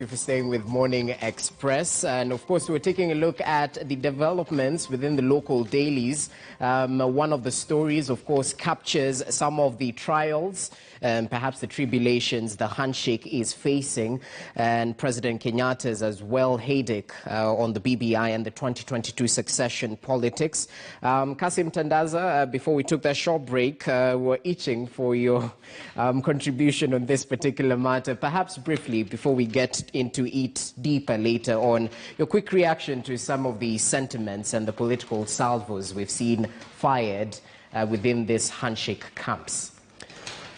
For staying with Morning Express, and of course we're taking a look at the developments within the local dailies. One of the stories, of course, captures some of the trials and perhaps the tribulations the handshake is facing, and President Kenyatta's as well headache on the BBI and the 2022 succession politics. Kasim Tandaza, before we took that short break, we're itching for your contribution on this particular matter. Perhaps briefly, before we get into it deeper later on, your quick reaction to some of the sentiments and the political salvos we've seen fired within this handshake camps.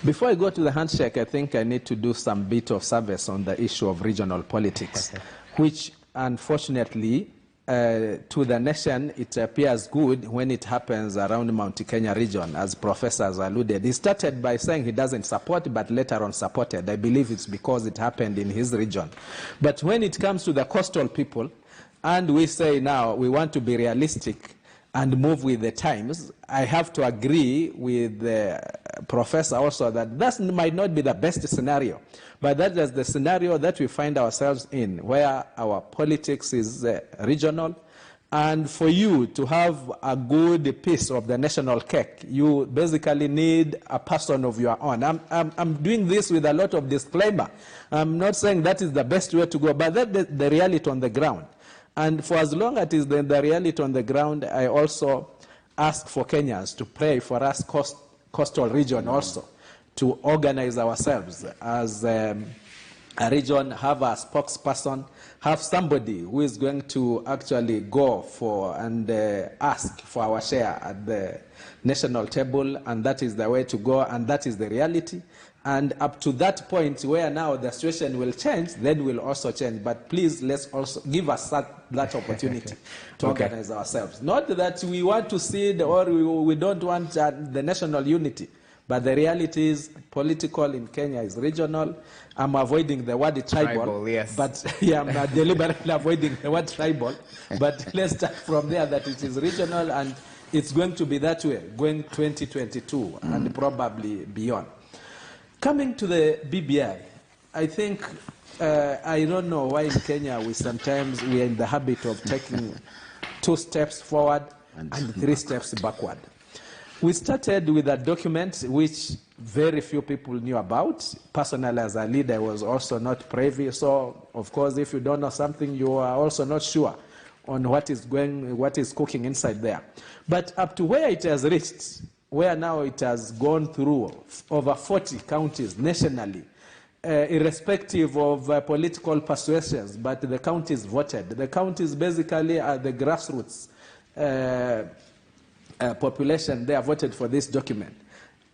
Before I go to the handshake, I think I need to do some bit of service on the issue of regional politics, which unfortunately to the nation, it appears good when it happens around Mount Kenya region, as professors alluded. He started by saying he doesn't support, but later on supported. I believe it's because it happened in his region. But when it comes to the coastal people, and we say now we want to be realistic and move with the times, I have to agree with the professor also that that might not be the best scenario, but that is the scenario that we find ourselves in, where our politics is regional, and for you to have a good piece of the national cake, you basically need a person of your own. I'm doing this with a lot of disclaimer. I'm not saying that is the best way to go, but that's the reality on the ground. And for as long as it is the reality on the ground, I also ask for Kenyans to pray for us coastal region also to organize ourselves as a region, have a spokesperson, have somebody who is going to actually go for and ask for our share at the national table, and that is the way to go, and that is the reality. And up to that point where now the situation will change, then we'll also change. But please, let's also give us that opportunity to organize ourselves. Not that we want to cede or we don't want the national unity. But the reality is political in Kenya is regional. I'm avoiding the word tribal, yes. But yeah, I'm not deliberately avoiding the word tribal. But let's start from there that it is regional, and it's going to be that way, going 2022 and probably beyond. Coming to the BBI, I think, I don't know why in Kenya we are in the habit of taking 2 steps forward and 3 steps backward. We started with a document which very few people knew about. Personally, as a leader, I was also not privy. So, of course, if you don't know something, you are also not sure on what is cooking inside there. But up to where it has reached, where now it has gone through over 40 counties nationally, irrespective of political persuasions, but the counties voted. The counties basically are the grassroots population. They have voted for this document.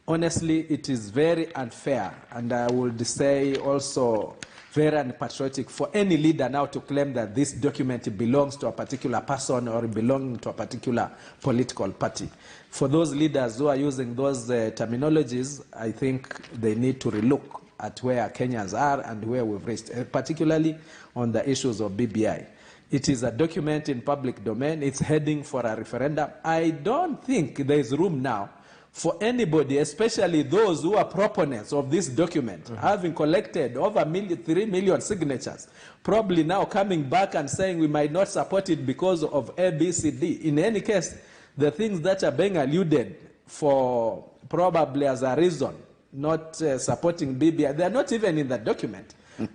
Honestly, it is very unfair, and I would say also very unpatriotic for any leader now to claim that this document belongs to a particular person or belongs to a particular political party. For those leaders who are using those terminologies, I think they need to relook at where Kenyans are and where we've reached, particularly on the issues of BBI. It is a document in public domain. It's heading for a referendum. I don't think there is room now for anybody, especially those who are proponents of this document, having collected over 3 million signatures, probably now coming back and saying we might not support it because of A, B, C, D. In any case, the things that are being alluded for probably as a reason not supporting BBI, they are not even in the document.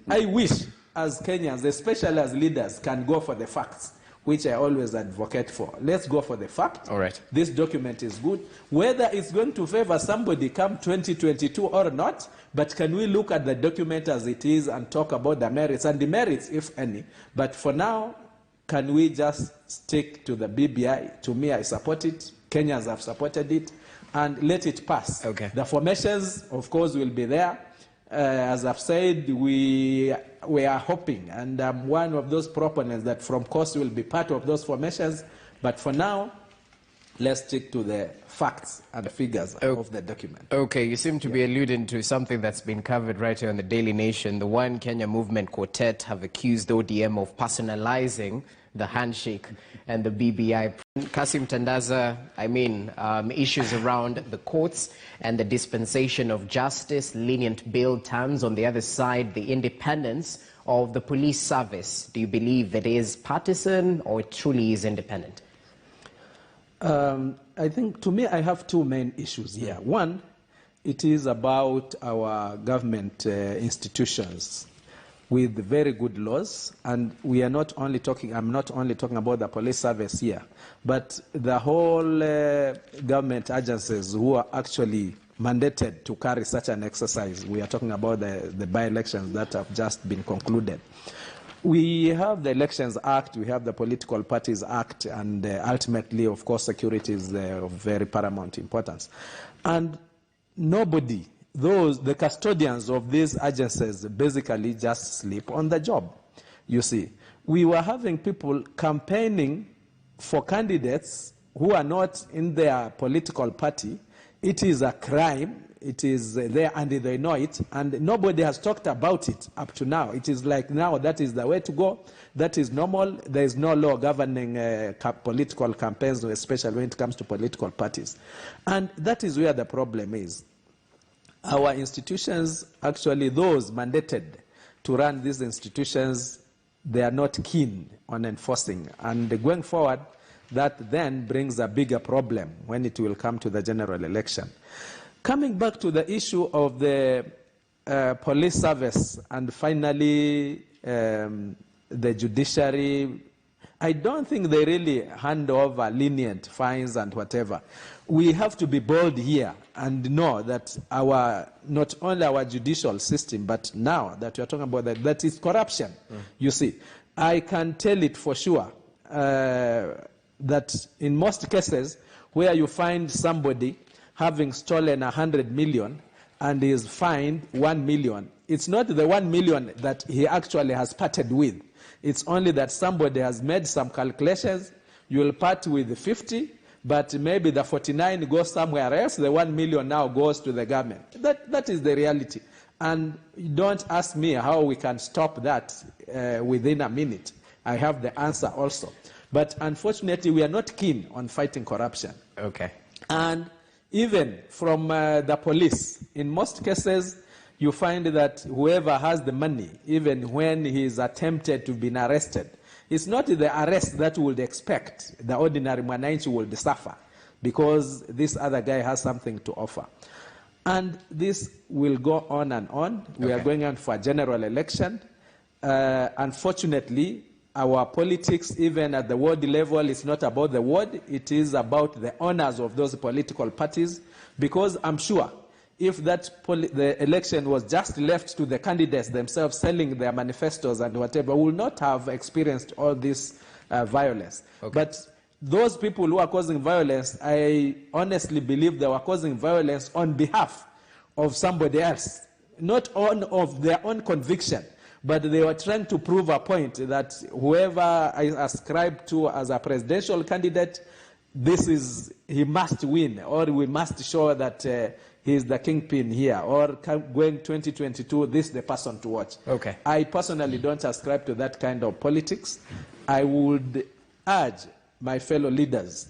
I wish, as Kenyans, especially as leaders, can go for the facts, which I always advocate for. Let's go for the fact. All right. This document is good. Whether it's going to favor somebody come 2022 or not, but can we look at the document as it is and talk about the merits and demerits, if any? But for now, can we just stick to the BBI? To me, I support it. Kenyans have supported it. And let it pass. Okay. The formations, of course, will be there. As I've said, we are hoping, and I'm one of those proponents that from course will be part of those formations. But for now, let's stick to the facts and figures of the document. Okay, you seem to be alluding to something that's been covered right here on the Daily Nation. The One Kenya Movement Quartet have accused ODM of personalizing the handshake and the BBI. Kasim Tandaza, I mean, issues around the courts and the dispensation of justice, lenient bail terms. On the other side, the independence of the police service, do you believe it is partisan or it truly is independent? I think, to me, I have two main issues here. One, it is about our government institutions with very good laws, and we are not only talking, I'm not only talking about the police service here, but the whole government agencies who are actually mandated to carry such an exercise. We are talking about the by-elections that have just been concluded. We have the Elections Act, we have the Political Parties Act, and ultimately, of course, security is of very paramount importance. And nobody, the custodians of these agencies, basically just sleep on the job. You see, we were having people campaigning for candidates who are not in their political party. It is a crime. It is there and they know it, and nobody has talked about it up to now. It is like now that is the way to go. That is normal. There is no law governing political campaigns, especially when it comes to political parties. And that is where the problem is. Our institutions, actually those mandated to run these institutions, they are not keen on enforcing. And going forward, that then brings a bigger problem when it will come to the general election. Coming back to the issue of the police service and finally the judiciary, I don't think they really hand over lenient fines and whatever. We have to be bold here and know that not only our judicial system, but now that we are talking about that is corruption. You see, I can tell it for sure that in most cases where you find somebody having stolen 100 million and is fined 1 million, it's not the 1 million that he actually has parted with. It's only that somebody has made some calculations. You will part with 50, but maybe the 49 goes somewhere else. The 1 million now goes to the government. That is the reality. And don't ask me how we can stop that within a minute. I have the answer also. But unfortunately, we are not keen on fighting corruption. Okay. And even from the police, in most cases, you find that whoever has the money, even when he is attempted to be arrested, it's not the arrest that we would expect the ordinary mwananchi will suffer, because this other guy has something to offer. And this will go on and on. We are going on for a general election. Unfortunately, our politics, even at the ward level, is not about the ward. It is about the owners of those political parties. Because I'm sure if the election was just left to the candidates themselves selling their manifestos and whatever, we will not have experienced all this violence. But those people who are causing violence, I honestly believe they were causing violence on behalf of somebody else, not of their own conviction. But they were trying to prove a point that whoever I ascribe to as a presidential candidate, he must win, or we must show that he is the kingpin here, or going 2022, this is the person to watch. Okay. I personally don't ascribe to that kind of politics. I would urge my fellow leaders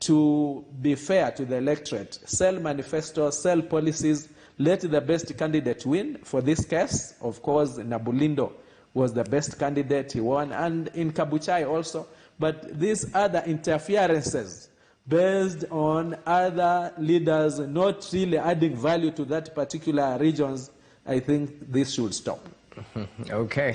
to be fair to the electorate, sell manifestos, sell policies, let the best candidate win. For this case, of course, Nabulindo was the best candidate, he won, and in Kabuchai also. But these other interferences based on other leaders not really adding value to that particular regions, I think this should stop. Okay.